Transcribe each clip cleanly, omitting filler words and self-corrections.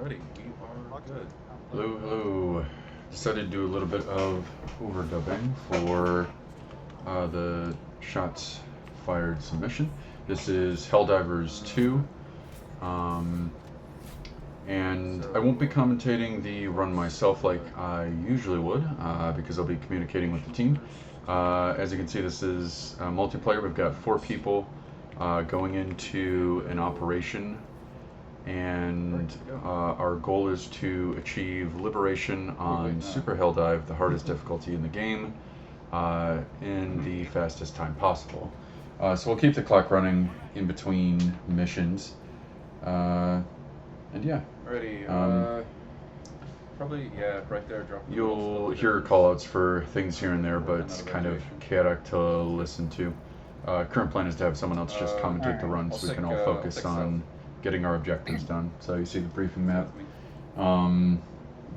Alrighty, we are good. Hello, hello. Decided to do a little bit of overdubbing for the shots fired submission. This is Helldivers 2, and I won't be commentating the run myself like I usually would because I'll be communicating with the team. As you can see, this is multiplayer. We've got 4 people going into an operation, and our goal is to achieve liberation on Super Helldive, the hardest difficulty in the game, in the fastest time possible. So we'll keep the clock running in between missions, and yeah. Alrighty, probably, yeah, right there, drop the You'll hear callouts for things here and there, but it's kind of chaotic to listen to. Current plan is to have someone else just commentate the run so we can all focus on getting our objectives done. So you see the briefing map.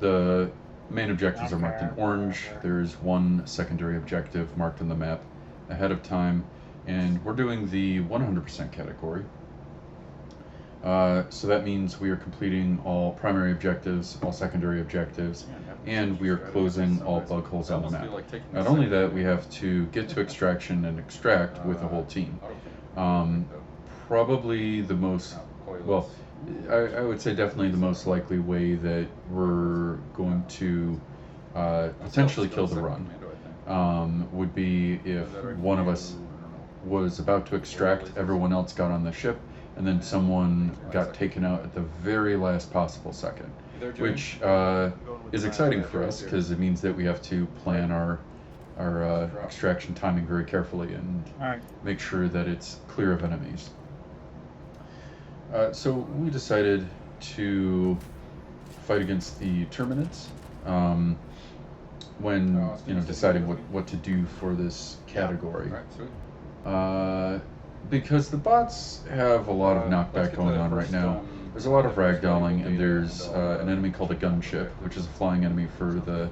The main objectives are marked in orange. There's one secondary objective marked on the map ahead of time, and we're doing the 100% category. So that means we are completing all primary objectives, all secondary objectives, and we are closing all bug holes on the map. Not only that, we have to get to extraction and extract with the whole team. Probably the most, well, I would say definitely the most likely way that we're going to potentially kill the run would be if one of us was about to extract, everyone else got on the ship, and then someone got taken out at the very last possible second, which is exciting for us because it means that we have to plan our extraction timing very carefully and make sure that it's clear of enemies. So we decided to fight against the Terminids when deciding what to do for this category. Because the bots have a lot of knockback going on right now. There's a lot of ragdolling, and there's an enemy called a gunship, which is a flying enemy for the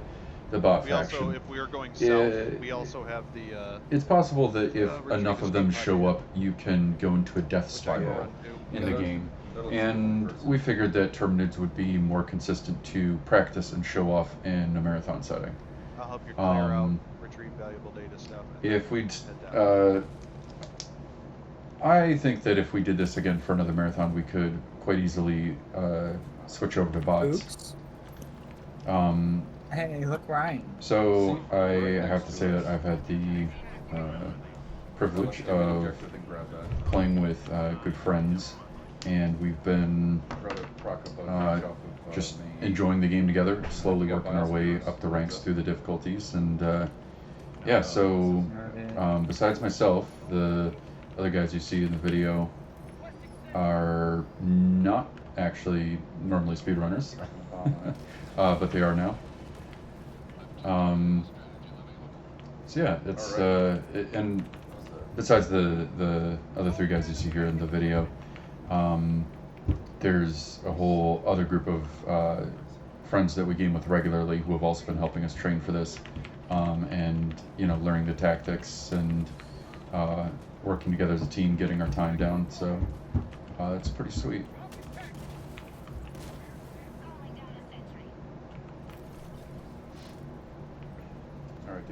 bot faction. Also, if we are going south, we also have the... It's possible that if enough of them show up, you can go into a death spiral in the game. And we figured that Terminids would be more consistent to practice and show off in a marathon setting. I'll help you clear out, retrieve valuable data stuff. If we'd... I think that if we did this again for another marathon, we could quite easily switch over to bots. Oops. Hey, look, Ryan. So I have to say that I've had the privilege of playing with good friends, and we've been just enjoying the game together, slowly working our way up the ranks through the difficulties, and yeah. So besides myself, the other guys you see in the video are not actually normally speedrunners, but they are now. So yeah, it's and besides the other 3 guys you see here in the video, there's a whole other group of friends that we game with regularly who have also been helping us train for this, and learning the tactics and working together as a team, getting our time down. So it's pretty sweet. Are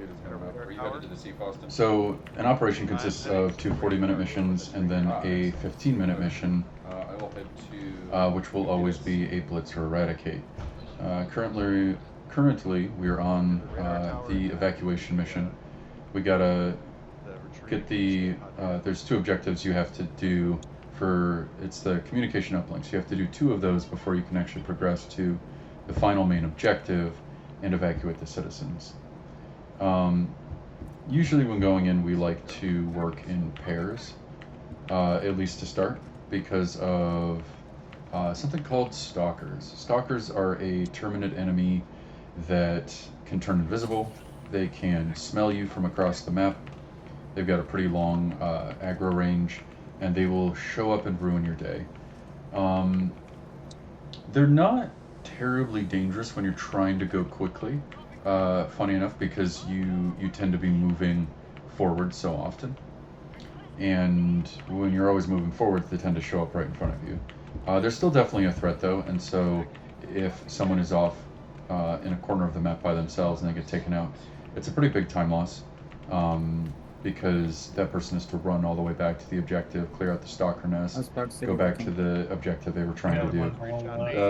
you headed to the Sea Faustin? So an operation consists of 2 40-minute missions and then a 15-minute mission, I will head to... which will always be a blitz or eradicate. Currently, we are on the evacuation mission. We gotta get the... there's 2 objectives you have to do for... It's the communication uplinks. You have to do 2 of those before you can actually progress to the final main objective and evacuate the citizens. Usually when going in, we like to work in pairs, at least to start, because of something called stalkers. Stalkers are a Terminid enemy that can turn invisible. They can smell you from across the map. They've got a pretty long aggro range, and they will show up and ruin your day. They're not terribly dangerous when you're trying to go quickly. Funny enough, because you tend to be moving forward so often, and when you're always moving forward, they tend to show up right in front of you. They're still definitely a threat though, and so if someone is off in a corner of the map by themselves and they get taken out, it's a pretty big time loss. Because that person has to run all the way back to the objective, clear out the stalker nest, go back to the objective they were trying to do.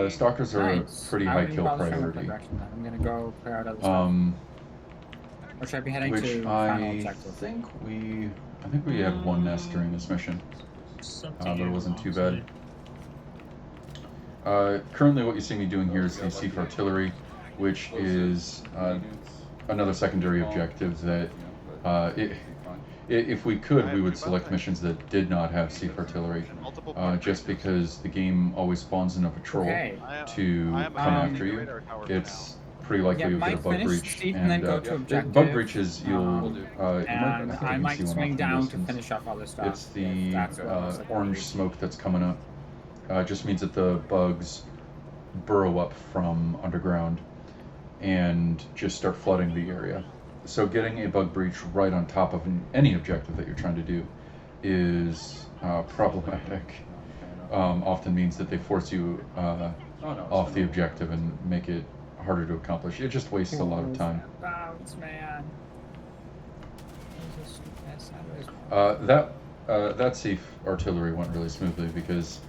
Stalkers are a pretty high kill priority. I'm gonna go clear out other stuff. Or should I be heading Which to final objective? I think we had one nest during this mission, but it wasn't too bad. Currently what you see me doing here is the Sief Artillery, which is another secondary objective that if we could, we would select missions that did not have Sief Artillery, just because the game always spawns in a patrol to come after you. It's pretty likely you'll get a bug breach, and bug breaches you'll and I might swing down to finish off all this stuff. It's the orange smoke that's coming up. It just means that the bugs burrow up from underground and just start flooding the area. So getting a bug breach right on top of any objective that you're trying to do is problematic. Often means that they force you off the objective and make it harder to accomplish. It just wastes a lot of time. Bounce, man. That Sief Artillery went really smoothly because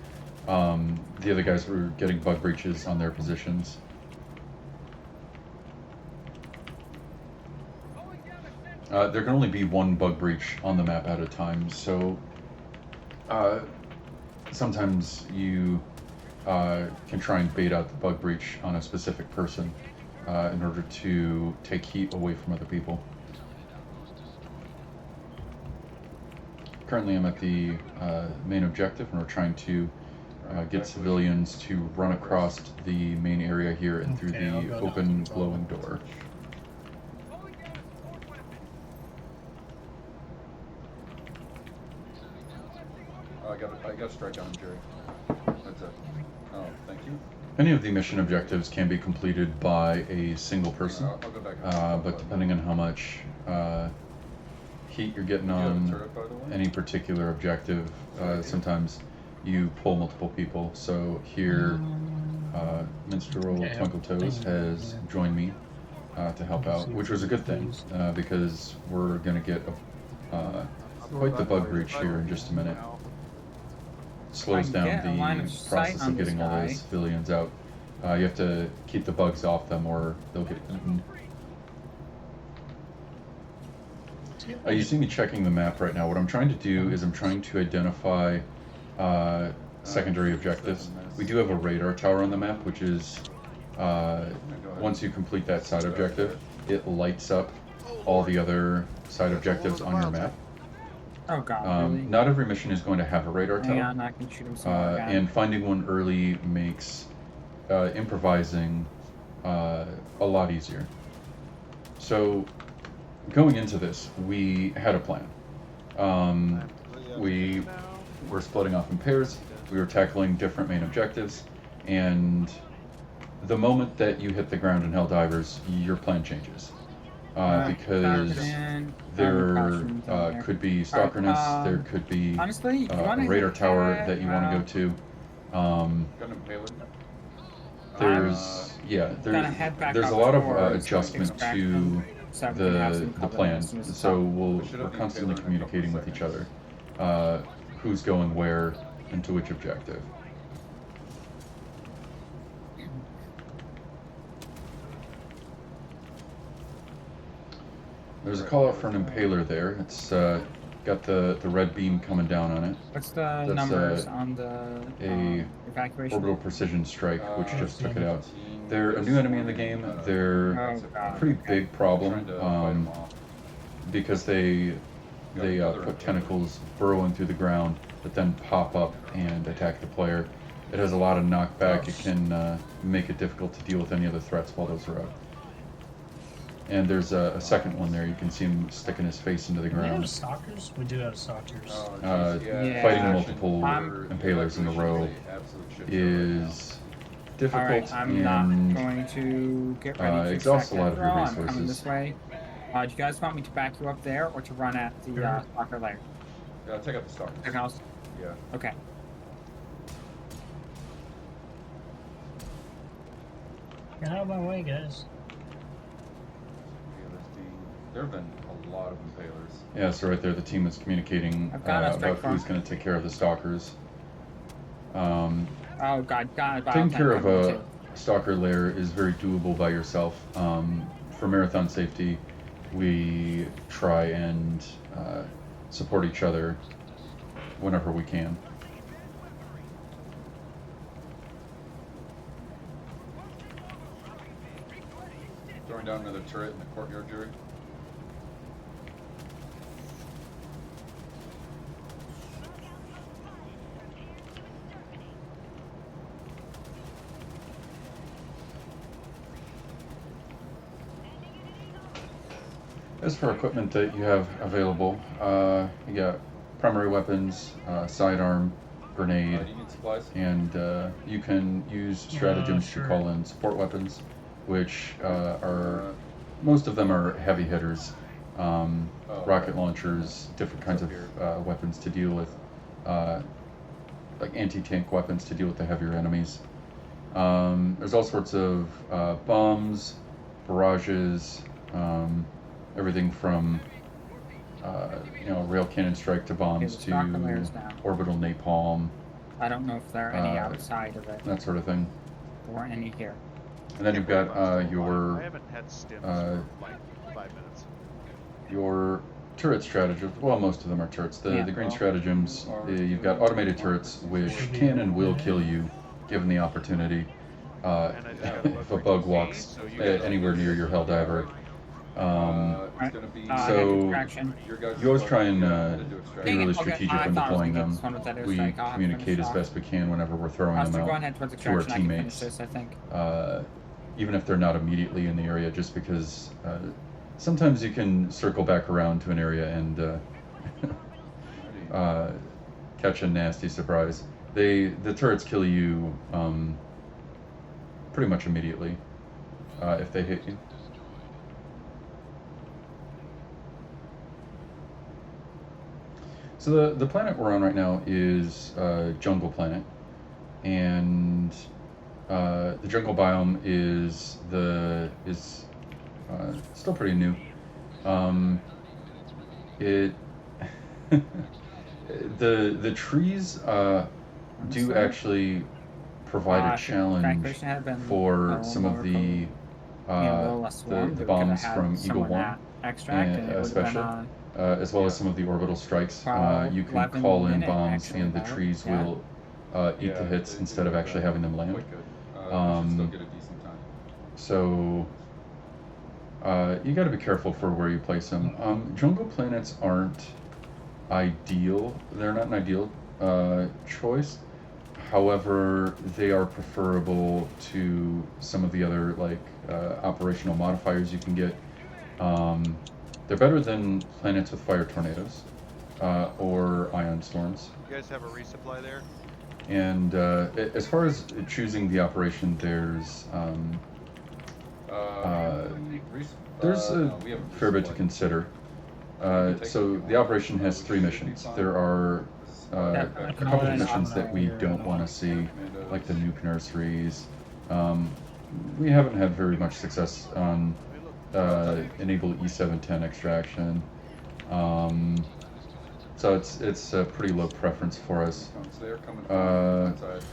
the other guys were getting bug breaches on their positions. There can only be one bug breach on the map at a time, so sometimes you can try and bait out the bug breach on a specific person in order to take heat away from other people. Currently I'm at the main objective, and we're trying to get civilians to run across the main area here and through the open glowing door. I got a strike on him, Jerry. That's it. Oh, thank you. Any of the mission objectives can be completed by a single person, I'll go back but depending on how much heat you're getting on any particular objective, sometimes you pull multiple people. So here, Minstrel Twinkle Toes has joined me to help out, which was a good thing because we're going to get quite the bug breach here in just a minute. Slows down the process of getting all those civilians out. You have to keep the bugs off them or they'll get eaten. You see me checking the map right now. What I'm trying to do is I'm trying to identify secondary objectives. We do have a radar tower on the map, which is once you complete that side objective, it lights up all the other side objectives on your map. Oh god, really? Not every mission is going to have a radar tower. Hang on, I can shoot him somewhere. And finding one early makes improvising a lot easier. So, going into this, we had a plan. We were splitting off in pairs, we were tackling different main objectives, and the moment that you hit the ground in Helldivers, your plan changes. Because there could be stalker nests, there could be honestly, a radar tower that you want to go to. There's a lot of adjustment to the plan. So we're constantly communicating with each other, who's going where and to which objective. There's a call out for an impaler there. It's got the red beam coming down on it. What's the numbers on the evacuation? Orbital precision strike, which just took it out. They're a new enemy in the game. They're a pretty big problem because they put tentacles burrowing through the ground that then pop up and attack the player. It has a lot of knockback. It can make it difficult to deal with any other threats while those are out. And there's a second one there. You can see him sticking his face into the ground. Do we have stalkers? We do have stalkers. Fighting multiple impalers in a row is difficult. Alright, I'm not going to get ready to exhausts a lot of your I'm resources. coming this way. Do you guys want me to back you up there or to run at the stalker lair? Take out the stalkers. Okay. Get out of my way, guys. There have been a lot of impalers. Yeah, so right there, the team is communicating I've got a about strike who's farm. going to take care of the stalkers. Oh god, Taking care of a stalker lair is very doable by yourself. For marathon safety, we try and support each other whenever we can. Throwing down another turret in the courtyard, Jerry. As for equipment that you have available, you got primary weapons, sidearm, grenade, Do you need supplies? and you can use stratagems sure. to call in support weapons, which are, most of them are heavy hitters. Rocket launchers, different kinds of weapons to deal with, like anti-tank weapons to deal with the heavier enemies. There's all sorts of bombs, barrages, everything from rail cannon strike to bombs the to stalker lairs now. orbital napalm, I don't know if there are any outside of it that sort of thing. or any here. And then you've got I your haven't had stims for like 5 minutes. your turret stratagems. Well, most of them are turrets. The Yeah. green stratagems, you've got automated turrets which can and will kill you given the opportunity. And I just got If a bug walks so you guys anywhere near your Helldiver. It's going to be. So- Extraction. Your guys' You always try and to do be extraction. really Okay, strategic I when thought I was deploying gonna get them. this one with that We airstrike. I'll have to communicate finish as off. best we can whenever we're throwing I'll still them go out ahead towards to our extraction. I can finish teammates. this, I think. Even if they're not immediately in the area, just because sometimes you can circle back around to an area and catch a nasty surprise. The turrets kill you pretty much immediately if they hit you. So the planet we're on right now is Jungle Planet, and the jungle biome is still pretty new. It the trees do actually provide a challenge Evacuation had been a for little some more of the a little less warm. the We could've bombs had from some Eagle of 1, that extract, and it would have especially. been As well as some of the orbital strikes. You can 11 call in minute bombs actually and the about, trees yeah. will eat the hits instead of actually having them land. Quite good. You should still get a decent time. So you got to be careful for where you place them. Jungle planets aren't ideal. They're not an ideal choice. However, they are preferable to some of the other operational modifiers you can get. They're better than planets with fire tornadoes or ion storms. You guys have a resupply there? And as far as choosing the operation, there's we have a fair bit to consider. So the operation has 3 missions. There are a couple of missions that we don't want to see, like the nuke nurseries. We haven't had very much success on enable E710 extraction. So it's a pretty low preference for us. They're coming from inside.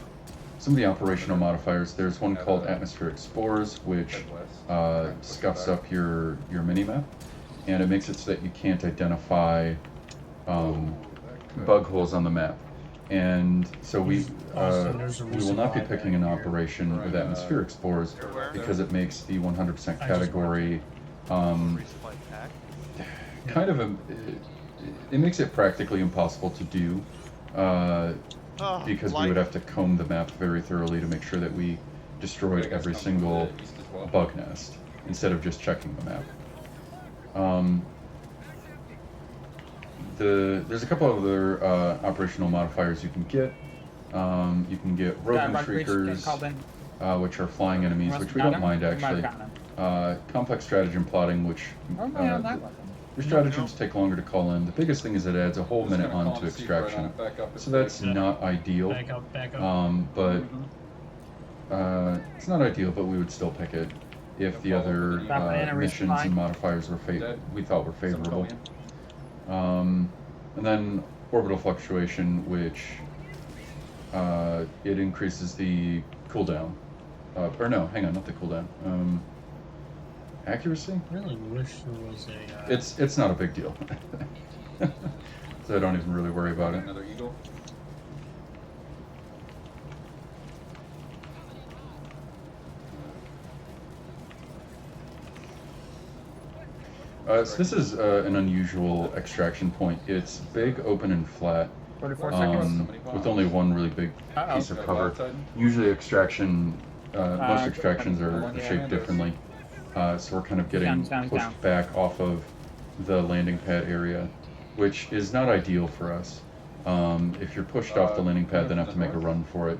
Some of the operational modifiers, there's one called Atmospheric Spores, which scuffs up your minimap, and it makes it so that you can't identify bug holes on the map. And so we will not be picking an operation with Atmospheric Spores because it makes the 100% category Resupply pack? kind of it makes it practically impossible to do because we would have to comb the map very thoroughly to make sure that we destroyed every single bug nest instead of just checking the map. There's a couple of other operational modifiers you can get. You can get roving shriekers, which are flying enemies, which we don't mind actually. Complex stratagem plotting, which your stratagems take longer to call in. The biggest thing is it adds a whole minute onto extraction, so that's not ideal. Back up. But it's not ideal, but we would still pick it if the other Stop banana missions resupply. and modifiers were we thought were favorable. And then orbital fluctuation, which it increases the cooldown. Or no, hang on, not the cooldown. Accuracy? I really wish there was a. It's not a big deal. So I don't even really worry about it. Another eagle. So this is an unusual extraction point. It's big, open, and flat, 44 seconds. with only one really big Uh-oh. piece of cover. Usually extraction, most extractions are shaped differently. So we're kind of getting Down. pushed back off of the landing pad area, which is not ideal for us. If you're pushed off the landing pad, then have to make a run for it.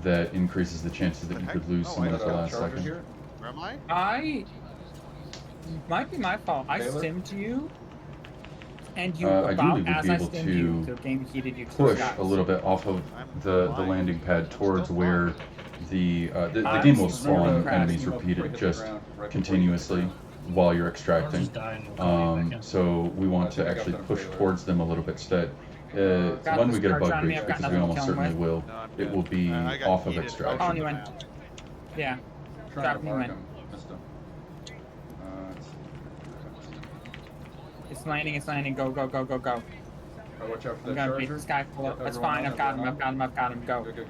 That increases the chances that you could lose Oh, someone I at the got a last Charger second. here? Where am I? Might be my fault. I Taylor? stimmed you, and you Ideally about would as be I able stimmed to you, the game heated you to the Push skies. a little bit off of the landing pad towards Still where the game will spawn crash. enemies repeated just continuously while you're I'll extracting. just die and we'll come back in. So we want to actually push towards them a little bit so that Got when this we get a charge bug on me, breach, I've got because we nothing to almost kill him certainly will, No, I'm it good. will be I got off of heated. extraction. Oh, and you went. Yeah. Trying to Drop me mark in. him. Missed him. It's landing. Go. Oh, watch out for I'm that gonna beat charger. this guy. Pull up. Yep, That's everyone fine. on, I've got him. Go. Good.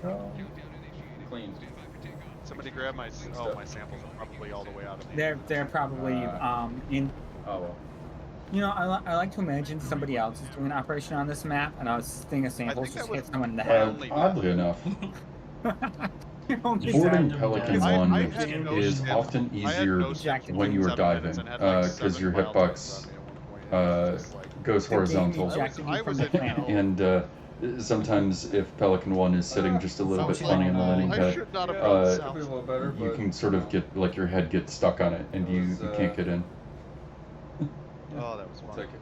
Go. Clean. Somebody grab my. Oh, my samples are probably all the way out of me. They're probably in. Oh well. You know, I like to imagine somebody else is doing an operation on this map, and I was thinking of samples think just that hit was- someone in the Only- head. Oddly enough, Only boarding Exactly. Pelican I 1 had no is stim. often I had easier no stim Ejected when you in are 7 diving, minutes and had like because 7 your wild hitbox types on me at one point. It was just like- goes The game horizontal. ejected I you from was the in planet. hell. And sometimes if Pelican 1 is sitting just a little bit Oh, funny on the landing I pad, should not have Yeah, gone it south. could be a little better, you but can sort of get, like, your head gets stuck on it and you can't get in. Oh, that was we'll fun. take it.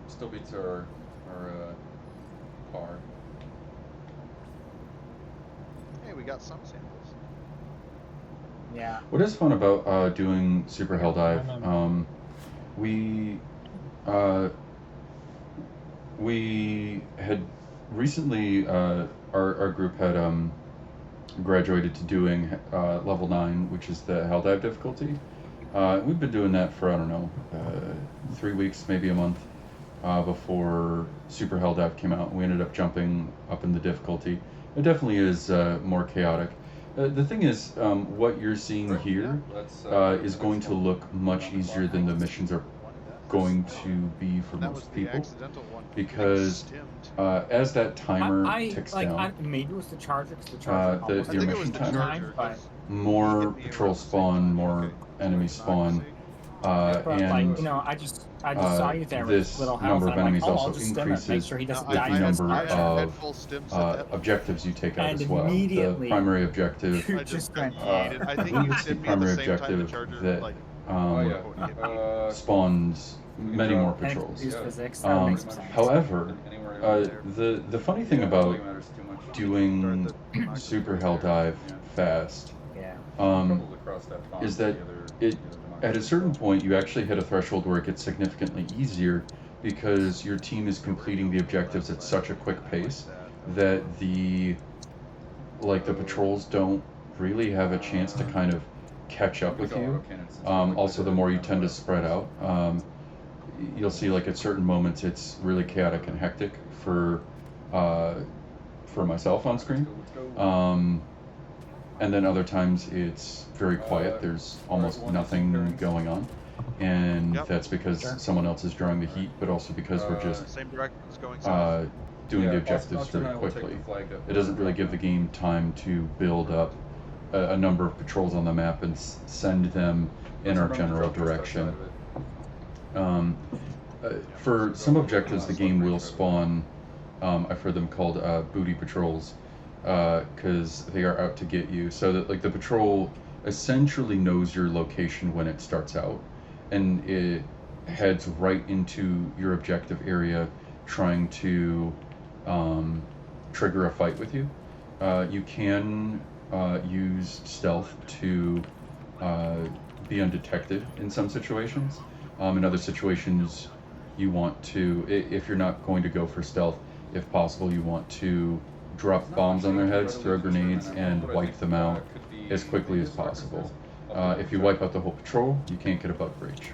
Still beats our car. Hey, we got some samples. Yeah. What is fun about doing Super Hell Dive, I know. we had recently, our group had graduated to doing level 9, which is the Hell Dive difficulty. We've been doing that for, I don't know, 3 weeks, maybe a month, before Super Hell Dive came out. We ended up jumping up in the difficulty. It definitely is more chaotic. The thing is, what you're seeing here is going to look much easier than the missions are going to be for That was most the people, accidental one. because as that timer ticks down, Maybe it was the charger because the charger. the- almost I your think it did was mission the timer, charger. but, more hit me patrol around the same spawn, time. more Okay. enemy spawn, but like, and you know, I just saw you there with this little health. number and of I'm like, enemies oh, I'll also just stim it, make increases sure he doesn't with die the in his number charger. of full stims at that objectives you take out And as well. The immediately- primary objective, You I just got went, yeeted. I think you the sent me at primary the same time the objective charger that like Oh um, yeah. spawns many more And patrols. Use Yeah. physics. That makes sense. However, Anywhere the funny thing about doing Super Hell Dive fast Yeah. is that at a certain point you actually hit a threshold where it gets significantly easier because your team is completing the objectives at such a quick pace that the patrols don't really have a chance to kind of catch up with you. Also, the more you tend to spread out, you'll see like at certain moments it's really chaotic and hectic for myself on screen. And then other times it's very quiet. There's almost nothing going on, and Yep. that's because someone else is drawing the heat, but also because we're just same direction as going south. doing the objectives very quickly. It doesn't really give the game time to build up a number of patrols on the map and send them in our general direction. For some objectives, the game will spawn, I've heard them called booty patrols, because they are out to get you. So that like the patrol essentially knows your location when it starts out, and it heads right into your objective area, trying to trigger a fight with you. You can use stealth to be undetected in some situations. In other situations, you want to, if you're not going to go for stealth, if possible, you want to drop bombs on their heads, throw grenades, and wipe them out as quickly as possible. If you wipe out the whole patrol, you can't get a bug breach.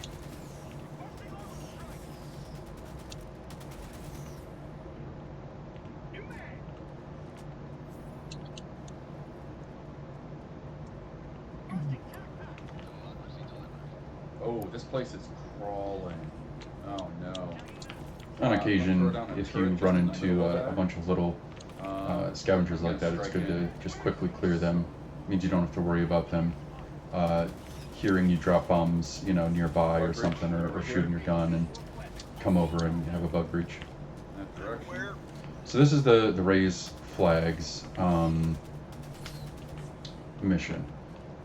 Oh, this place is crawling. Oh no. On occasion, if you run into a bunch of little scavengers like that, it's good to just quickly clear them. It means you don't have to worry about them hearing you drop bombs, you know, nearby or something, or shooting your gun and come over and have a bug breach. So this is the raise flags mission.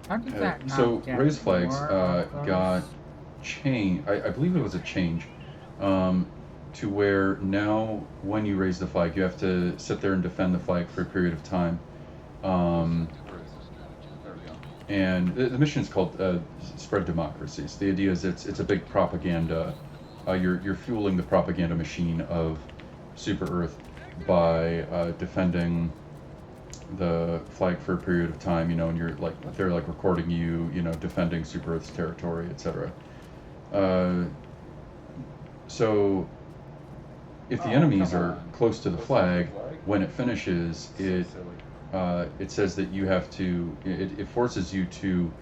How did that not So get raise flags more of got those? change. I believe it was a change to where now when you raise the flag, you have to sit there and defend the flag for a period of time. And the mission is called Spread Democracy. So the idea is it's a big propaganda. You're fueling the propaganda machine of Super Earth by defending the flag for a period of time, you know, and you're like, they're like recording you, you know, defending Super Earth's territory, etc. So if the enemies are close to the flag, when it finishes, it says that you have to, it forces you to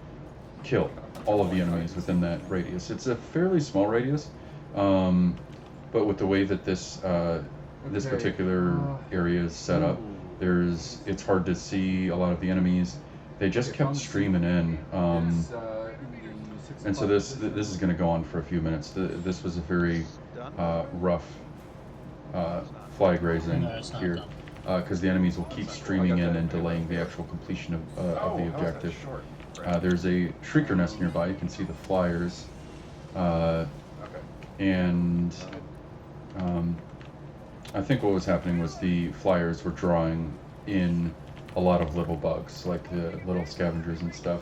kill all of the enemies within that radius. It's a fairly small radius, but with the way that this particular area is set up, it's hard to see a lot of the enemies. They just kept streaming in, and so this is going to go on for a few minutes. This was a very rough flag raising here, because the enemies will keep streaming in and delaying the actual completion of the objective. There's a Shrieker nest nearby. You can see the flyers, and I think what was happening was the flyers were drawing in a lot of little bugs, like the little scavengers and stuff.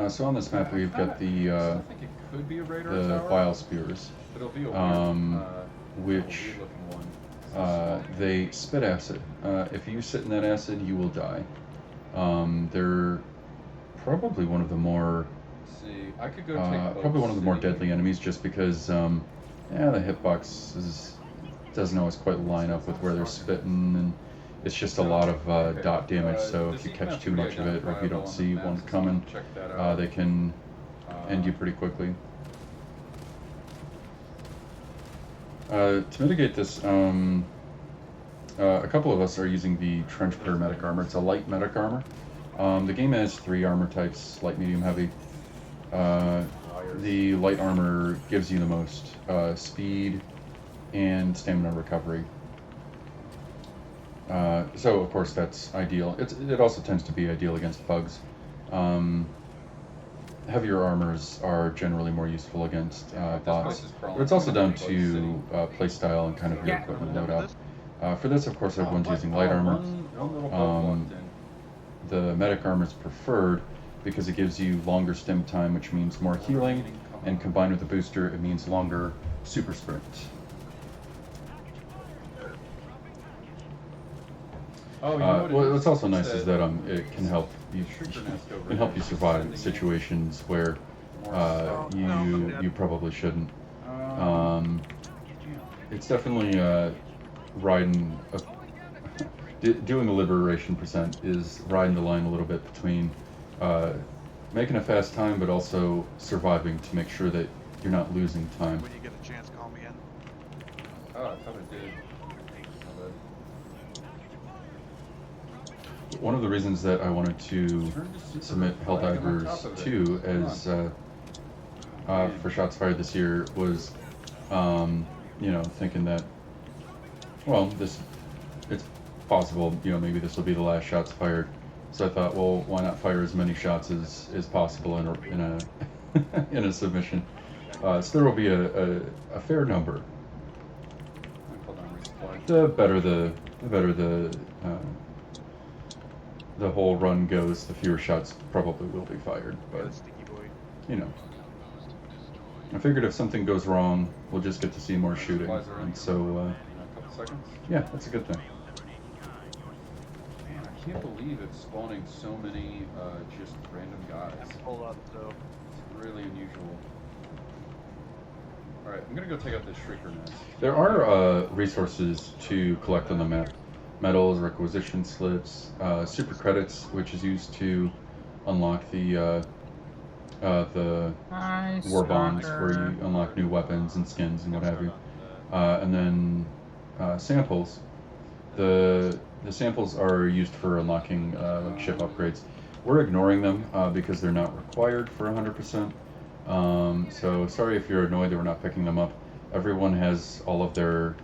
So on this map we've got the bile spears, which they spit acid. If you sit in that acid, you will die. They're probably one of the more deadly enemies, just because the hitbox doesn't always quite line up with where they're spitting, and it's just a lot of dot damage. So if you catch too much of it, or if you don't see one coming, they can end you pretty quickly. To mitigate this, a couple of us are using the Trench Paramedic armor. It's a light medic armor. The game has 3 armor types: light, medium, heavy. The light armor gives you the most speed and stamina recovery. So of course that's ideal. It also tends to be ideal against bugs. Heavier armors are generally more useful against bots, but it's also down to playstyle and kind of your equipment loadout. For this, of course, everyone's using light armor. The medic armor is preferred because it gives you longer stim time, which means more healing, and combined with the booster, it means longer super sprints. What's also nice is that it can help you survive situations where you probably shouldn't. It's definitely doing a liberation percent is riding the line a little bit between making a fast time, but also surviving to make sure that you're not losing time. When you get a chance, call me in. Oh, I thought it did. One of the reasons that I wanted to submit Helldivers 2 as for shots fired this year was You know, thinking that, well, it's possible, you know, maybe this will be the last shots fired. So I thought, well, why not fire as many shots as possible in a in a submission? So there will be a fair number. Hold on, resupply. The better the whole run goes, the fewer shots probably will be fired. But Sticky boy. you know, I figured if something goes wrong, we'll just get to see more shooting, Supplies are in. and so In a couple seconds. yeah, that's a good thing. Man, I can't believe it's spawning so many just random guys. Pull up, so. It's really unusual. Alright, I'm gonna go take out this Shrieker nest. There are resources to collect on the map. Medals, requisition slips, super credits, which is used to unlock the Hi, war bonds, stalker. where you unlock new weapons and skins and what have you. And then samples. The samples are used for unlocking like ship upgrades. We're ignoring them because they're not required for 100%. So sorry if you're annoyed that we're not picking them up. Everyone has all of their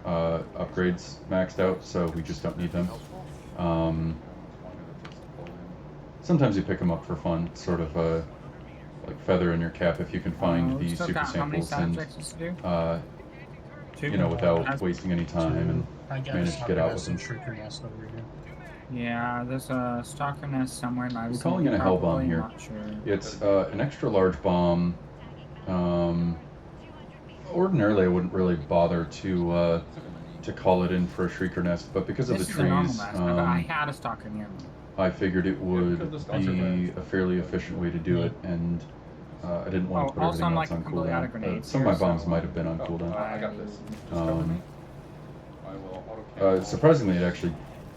upgrades maxed out, so we just don't need them. Sometimes you pick them up for fun, sort of like feather in your cap if you can find We these still super got how many samples and subjects to do? you know, without wasting any time and I got manage to get out with some them. Shrieker nest over here. Yeah, there's a stalker nest somewhere in my We're calling it a hell bomb probably here. not sure. It's an extra large bomb. Ordinarily, I wouldn't really bother to call it in for a Shrieker nest, but because of This the is a normal trees, nest, but I had a stalker near me. I figured it would Could the stalker be range? a fairly efficient way to do it, and I didn't want to put also, everything I'm, else like, on completely out of cooldown. grenades Some of my here, bombs so- might have been on Oh, cooldown. I got this. Just cover me. I will auto Surprisingly, it actually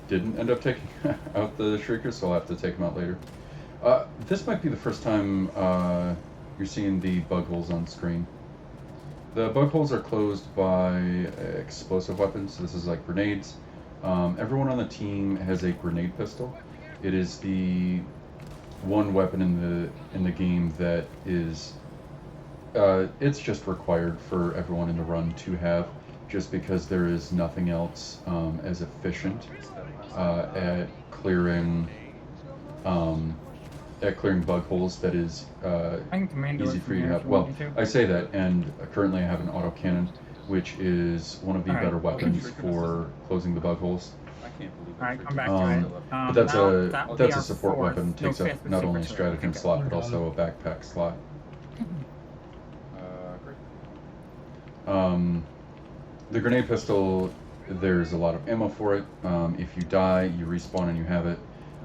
didn't end up taking out the Shriekers, so I'll have to take them out later. This might be the first time you're seeing the bug holes on screen. The bug holes are closed by explosive weapons, so this is like grenades. Everyone on the team has a grenade pistol. It is the one weapon in the game that is it's just required for everyone in the run to have, just because there is nothing else as efficient at clearing bug holes that is I can command easy it for from you to here have. if you Well, want me to. I say that, and currently I have an autocannon, which is one of the Alright. better weapons for closing the bug holes. I can't believe Alright, come back Um, to it. But that's that will be that's a our support fourth, weapon. Takes no, up fifth not only a super stratagem turret. slot, but also a backpack slot. great. The grenade pistol, there's a lot of ammo for it. If you die, you respawn and you have it.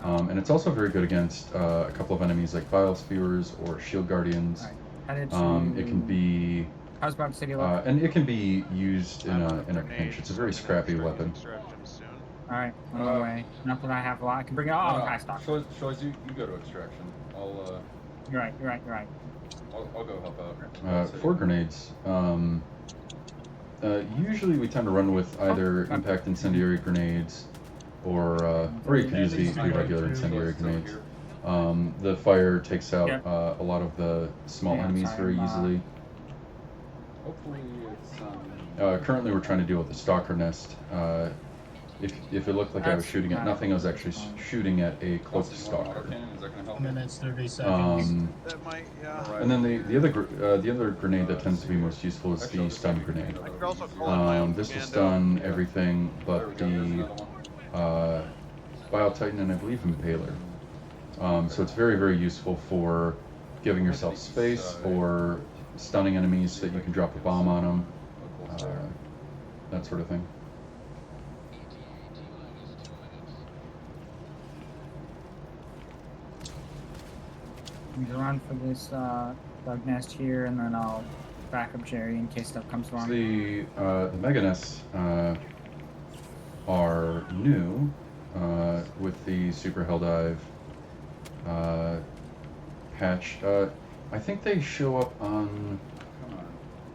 And it's also very good against a couple of enemies like Biospheres or Shield Guardians. Alright, headed to... It can be, How's about City look? and it can be used in I'm a on in a grenade, pinch. It's a so very I'm gonna scrappy start weapon. using stratagems soon. Alright, on my way. Not that I have a lot. I can bring it all. I stock. Shows you go to extraction. I'll You're right, you're right, you're right. I'll go help out. For grenades, usually we tend to run with either impact incendiary grenades, or you could use the regular incendiary grenades. The fire takes out a lot of the small Yeah, enemies sorry, very I'm, easily. Hopefully it's Currently, we're trying to deal with the stalker nest. If it looked like I was That's shooting at fine. nothing, I was actually shooting at a cloaked Austin, you want stalker. autocannon? Is that gonna help? Minutes, 30 seconds. That might, yeah. Alright. And then the other grenade that tends to be most useful is the stun grenade. I could also call in my own This will commando. stun everything There we but go, there's the another one. Bile Titan and I believe Impaler. So it's very, very useful for giving yourself space or stunning enemies so that you can drop a bomb on them, that sort of thing. I'm gonna run for this bug nest here, and then I'll back up Jerry in case stuff comes So wrong. the Mega Nests are new with the Super Helldive patch. I think they show up on Come on.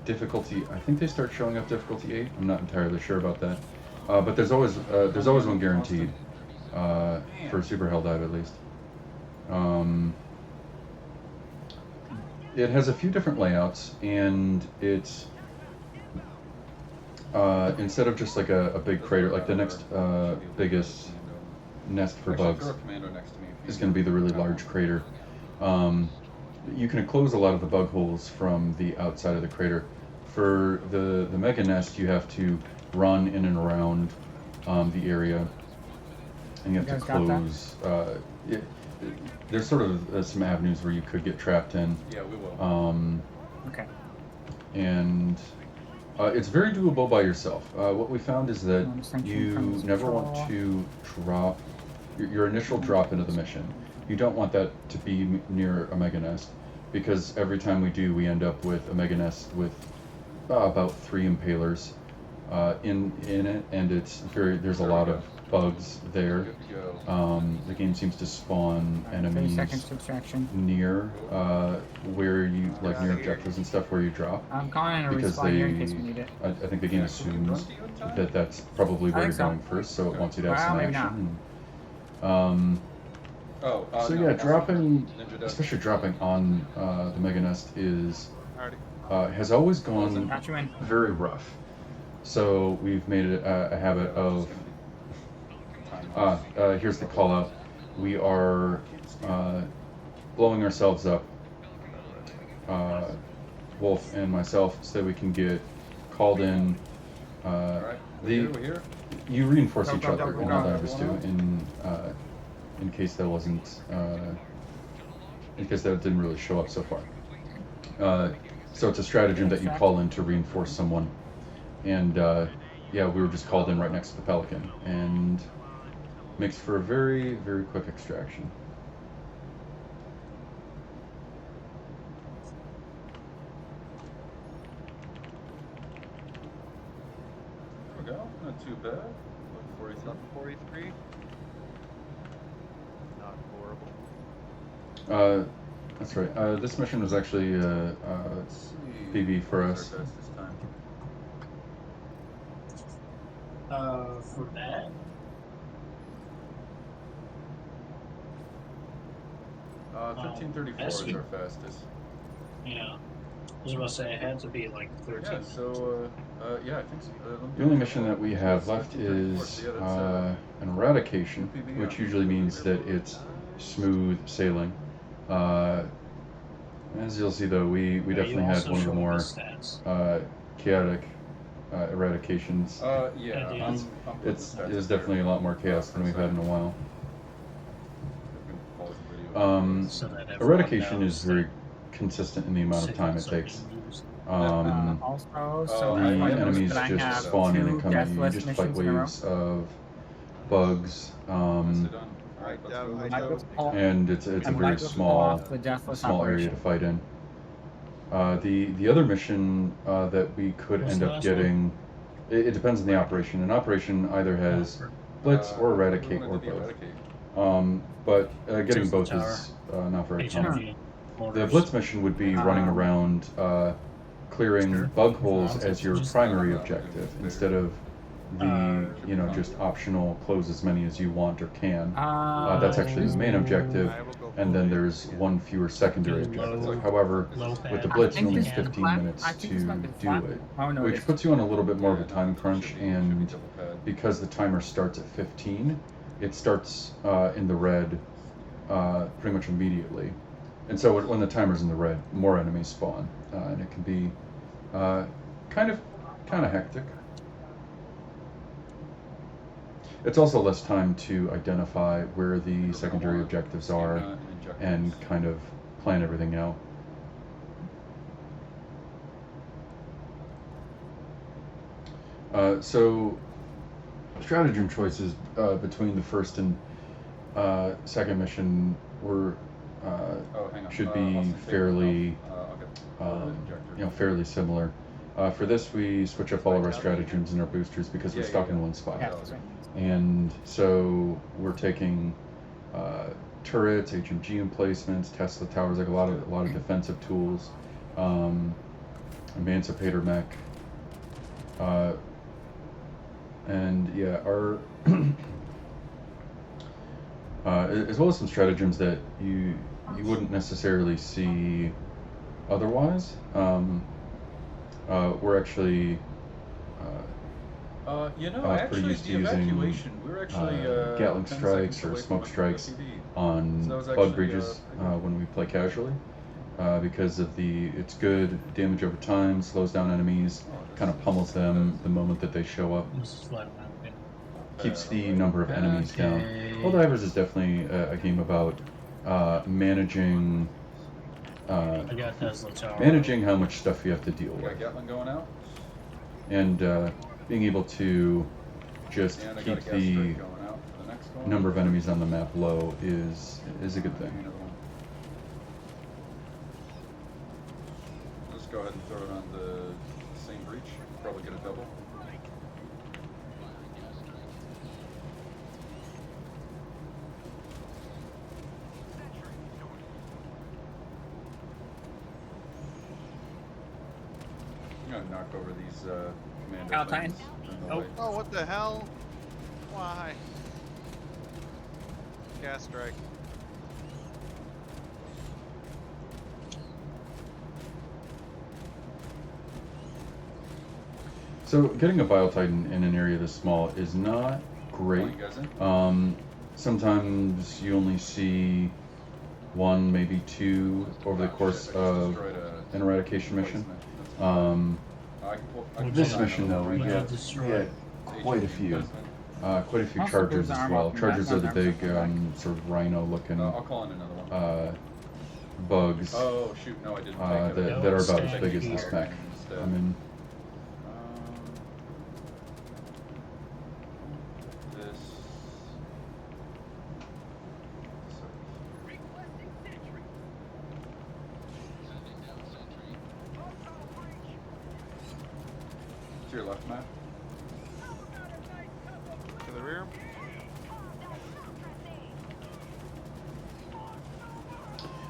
difficulty. I think they start showing up difficulty 8. I'm not entirely sure about that. But there's always one guaranteed for Super Helldive at least. It has a few different layouts, and it's instead of just like a big crater, like the next biggest nest for Actually, bugs throw a commando next to me if is you- going to be the really large crater. You can close a lot of the bug holes from the outside of the crater. For the mega nest, you have to run in and around the area, and you have You to guys got that? close. There's sort of some avenues where you could get trapped in, Yeah, we will. Okay. and it's very doable by yourself. What we found is that Sanction you from never control. want to drop your initial drop into the mission. You don't want that to be near a mega nest, because every time we do, we end up with a mega nest with about 3 impalers in it, and there's a lot of bugs there. Good to go. The game seems to spawn 30 enemies seconds to extraction. near where you like Outta near here. objectives and stuff where you drop. I'm calling in a Because respawn here in they- case we need it. I think the game Yeah, can we run assumes to you in time? that that's probably where I you're think so. going first, so it wants you to have Well, some maybe action. Oh, So no, yeah, that's- dropping, Ninja does. especially dropping on the mega nest is Alrighty. has always gone Got you in. very rough. So we've made it a habit of here's the call out. We are blowing ourselves up, Wolf and myself, so that we can get called in. Alright, The we're here. you reinforce Go, each go, other go, in go, all go. that was do in case that wasn't in case that didn't really show up so far. So it's a stratagem that you call in to reinforce someone, and yeah, we were just called in right next to the Pelican, and makes for a very quick extraction. There we go. Not too bad. 43. 43. Not horrible. That's right. This mission was actually Let's see. PB for What's us. our best this time? For that, 1534 is Essie. our fastest. yeah. I was about to say it had to be like 13. Yeah, so, yeah, I think so. The only mission that we have left is an eradication, which usually means that it's smooth sailing. As you'll see, though, we Yeah, definitely you had also one of the showed more the stats. chaotic eradications. yeah, Yeah, dude. I'm putting It's the stats there's there. definitely a lot more chaos than we've had in a while. We can pause the video. So that everyone Eradication knows is very consistent in the amount of time it signals are takes. being used. Also, so the I might enemies notice that I just have spawn in and 2 come at you. You deathless just fight missions in a row. waves of bugs, Nicely done. Alright, let's Yeah, go. I Let's might know. go. go pull- and it's a I very might go pull small off the deathless small area operation. to fight in. The other mission that we could What's end the up last one? getting, it depends on the operation. An operation either has blitz or eradicate we or wanted to do both. eradicate. But getting Just the both tower. is not very common. HMG. The Mortars. blitz mission would be running around clearing Sure. bug holes Yeah, as your just- primary objective instead of the just optional close as many as you want or can. That's actually the main objective, I will go and then 40. there's one fewer secondary Do objectives. low- However, low with the pad. blitz, I it only think has this 15 flat- minutes I to think this might be do flat. it, Oh no, which it's puts you on a little bit more of a Yeah, time no, crunch, should be and double pad. because the timer starts at 15, it starts in the red pretty much immediately. And so when the timer's in the red, more enemies spawn, and it can be kind of hectic. It's also less time to identify where the secondary objectives are and kind of plan everything out. So stratagem choices between the first and second mission were Oh, hang on. should I'll be save it. fairly Okay. Injector. fairly similar. For this, we switch up all of our stratagems and our boosters because we're Yeah, stuck yeah, in yeah. one spot. Yeah, that's right. And so we're taking turrets, HMG emplacements, Tesla towers, like a lot of defensive tools, Emancipator mech, and yeah, our as well as some stratagems that you wouldn't necessarily see otherwise. We're actually You know, I was pretty actually, used to the using, evacuation, we're actually Gatling 10 strikes seconds or away smoke from strikes LTV. on So that was bug actually, bridges pretty good. when we play casually, because of it's good damage over time, slows down enemies, Oh, this kind of pummels is them fantastic. the moment that they show up, This is flat map. keeps the number of enemies down. Okay. Helldivers is definitely a game about managing I got Tesla Tower. managing how much stuff you have to deal We with, got Gatling going out, and being able to just and I got keep a gas the strike going out for the next one. number of enemies on the map low is a good thing. Another one. Let's go ahead and throw it on the same breach. Probably get a double. I'm gonna knock over these commando Battle things Titan. on the Oh. way. Oh, what the hell? Why? Gas strike. So getting a Bile Titan in an area this small is not great. Calling you guys in? Sometimes you only see one, maybe two over the Ah, course shit, I just of destroyed an eradication mission. placement. That's fine. I can This pull mission though, we Would you get destroy? quite a few. Quite a few Also, chargers those as arm well. up and Chargers back are the on big arms sort of rhino-looking I'll call in another one. bugs Oh shoot, no I didn't that, take it. that are about Stand as big as here. this mech. Instead. I mean, This. To your left, Matt. To the rear.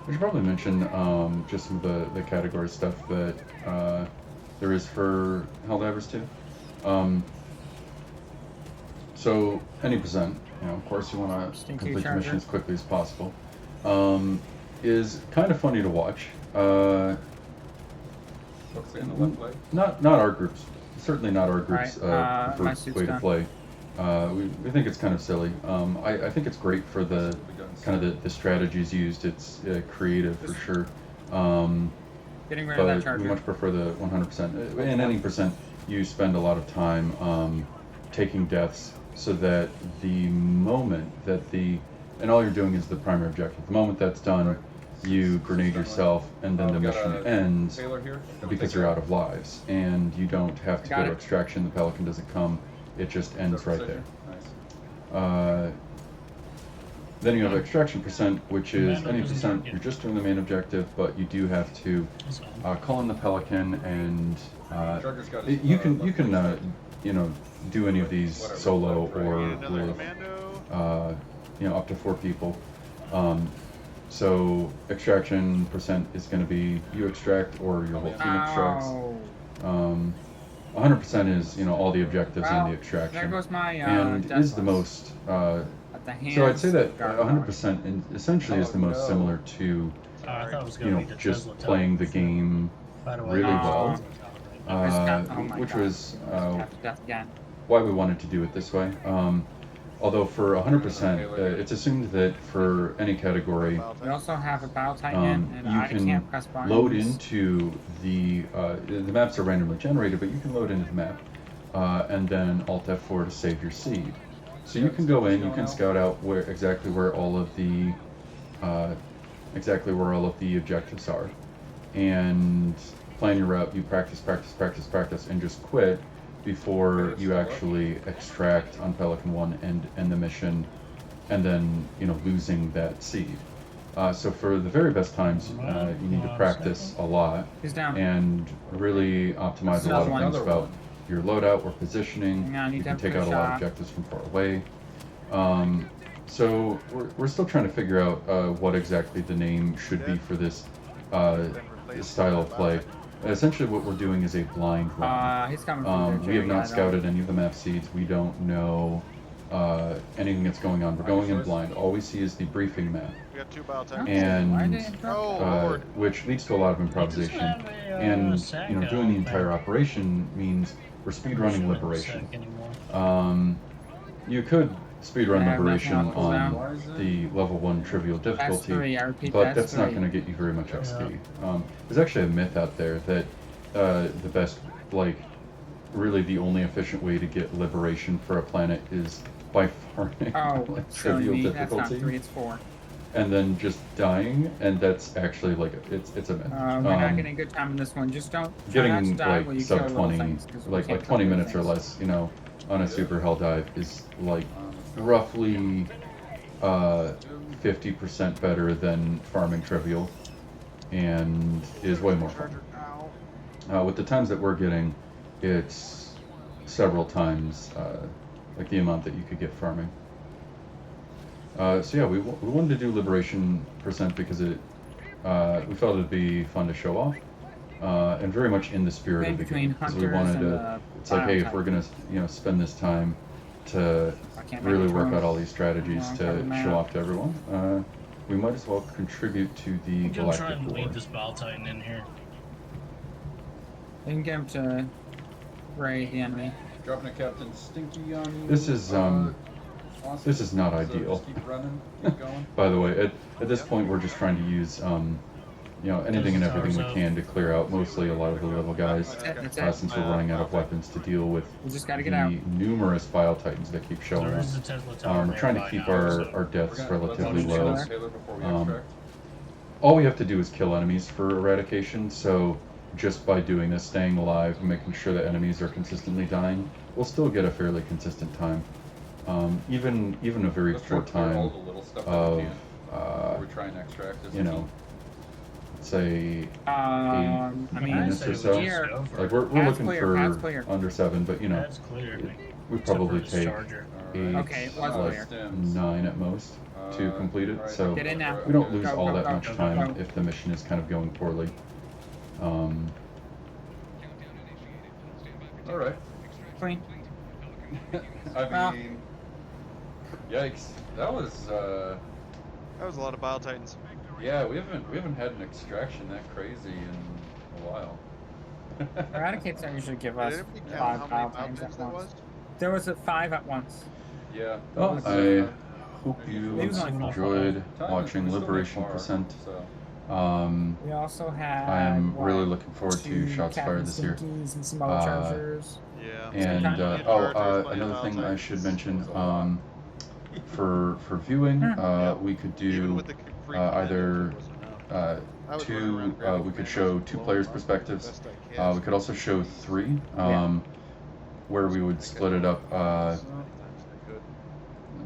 we should probably mention just some of the category stuff that there is for Helldivers too. So any percent, of course you want to Stinky complete the charger. mission as quickly as possible. Is kind of funny to watch. Focusing on the left leg. Not our groups. Certainly not our groups' Alright, my preferred suit's way to done. play. We think it's kind of silly. I think it's great for the kind of the strategies used. It's creative for sure. Getting rid of that But we charger. much prefer the 100%. In any percent, you spend a lot of time taking deaths so that the moment that and all you're doing is the primary objective. The moment that's done, you grenade yourself, and then the We got mission a ends Taylor here. Can we because take you're that? out of lives, and you don't have to Got go to it. extraction. The Pelican doesn't come; it just ends Double right there. precision. Nice. Then you have extraction percent, which is Commando any doesn't percent. target. You're just doing the main objective, but you do have to That's fine. call in the Pelican, and Charger's got his, you can left leg. do any of these Whatever, solo left, right. or Need another with commando. up to 4 people. So extraction percent is going to be you extract or your whole team extracts. Ow. 100% is all the objectives Well, and the extraction, There goes my and death is the list. most. At the hands So I'd say that of Gargoyle. 100% essentially is the most no. similar to I thought it was gonna be the just Tesla Tower. playing the game By the way, really there's well. Tesla Tower right I now. just got- oh my which God. was Death, death again. why we wanted to do it this way. Although for 100%, it's assumed that for any category, We also have a Battle Titan, and you I can can't press buttons. load into the maps are randomly generated, but you can load into the map and then Alt F4 to save your seed. So you can go in, you can scout out exactly where all of the objectives are, and plan your route. You practice, and just quit before you actually extract on Pelican 1 and end the mission, and then losing that seed. So for the very best times, you need to practice a lot He's down. and really optimize a lot of Another things about one. your loadout or positioning. Yeah, I need You to can have take a out a lot of shot. objectives from far away. So we're still trying to figure out what exactly the name should be for this style of play. Essentially, what we're doing is a blind run. He's coming from there, We have Jerry, not I don't- scouted any of the map seeds. We don't know anything that's going on. We're going in blind. All we see is the briefing map, We got 2 battle tanks. Why and did it drop Oh, that? Lord. which leads to a lot of improvisation. Just have a, And Saka doing the out entire there. operation means we're speedrunning Shouldn't Liberation. sec anymore. You could speedrun I have Liberation nothing on on cooldown. the level 1 trivial That's difficulty, 3. I repeat, but that's not 3. going to get you very much XP. There's actually a myth out there that the best, like, really the only efficient way to get Liberation for a planet is by farming Oh, like, silly trivial me. That's not difficulty 3. It's 4. and then just dying, and that's actually like it's a myth. We're not getting a good time in this one. Just don't try not to Getting die like while you sub kill little 20, things, 'cause we like can't 20 kill little minutes or things. less, you know, on a super hell dive is like roughly 50% better than farming trivial, and is way more fun. With the times that we're getting, it's several times like the amount that you could get farming. So yeah, we wanted to do Liberation percent because it we felt it'd be fun to show off, and very much in the spirit of the Between game. 'Cause we hunters wanted and to. It's like, hey, if we're gonna spend this time to I can't make really it work through. out all these strategies Yeah, to cover map. show off to everyone, we might as well contribute to the I'm gonna try Galactic and War. lead this Bile Titan in here. You can get him to raid the enemy. Dropping a Captain Stinky on you. This is, awesome. this is not So ideal. just keep running, keep going. By the way, at this point, we're just trying to use, you know, anything and everything we can to clear out mostly a lot of the little guys, That's it. since we're running out of weapons to deal with We just gotta the get out. numerous Bile Titans that keep showing There up. is a Tesla tower We're trying to nearby keep now, our so- deaths Let's relatively shoot low. this Taylor before we Um, extract. All we have to do is kill enemies for eradication, so just by doing this, staying alive, and making sure that enemies are consistently dying, we'll still get a fairly consistent time. Even a very Let's try poor to clear all time the little stuff that of, we can before we try and extract this. you know, say I mean, minutes say or we so. here- Like we're Path's looking Path's for clear. under 7, but you know, That's clear. we Except probably for this take charger. 8, Okay, it was clear. stems. 9 at most to complete it. Alright, So Get in now. we don't lose Go, all go, that go, much go, time go. if the mission is kind of going poorly. All right. Clean. I Well. mean, yikes! That was That was a lot of Bile Titans. yeah. We haven't had an extraction that crazy in a while. Eradicates don't usually give us Did anybody 5 count how Bile many Bile Titans Titans at there once. was? There was a 5 at once. Yeah. that Well, was, I hope you It was only enjoyed time watching is still Liberation far, percent. So. We also had. I'm what, really looking forward to 2 Shots Captain Fired this year. Stinkies and some other Uh, chargers. Yeah. And Sometimes- another thing I should mention, for viewing, we could Even do with the free either content, it wasn't enough. I was running two. around grabbing We could commandos show and 2 blowing players' them up perspectives. as best I can. We could also show 3, where we would split it up.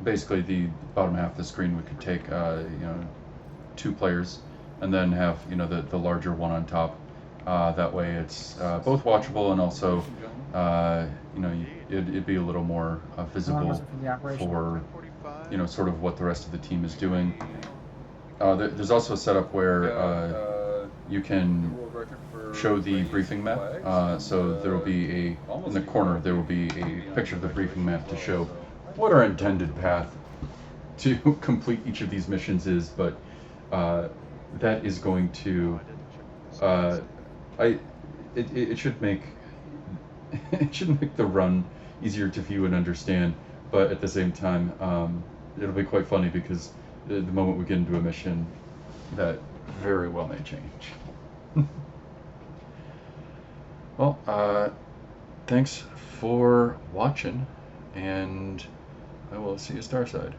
Basically, the bottom half of the screen we could take, 2 players, and then have the larger one on top. That way, it's both watchable and also it'd be a little more How long visible was it for the operation? for 45. sort of what the rest of the team is doing. There's also a setup where you can show the briefing map. So there will be in the corner there will be a picture of the briefing map to show what our intended path to complete each of these missions is. But that is going to it should make it should make the run easier to view and understand. But at the same time, it'll be quite funny because the moment we get into a mission, that very well may change. Well, thanks for watching, and I will see you Starside.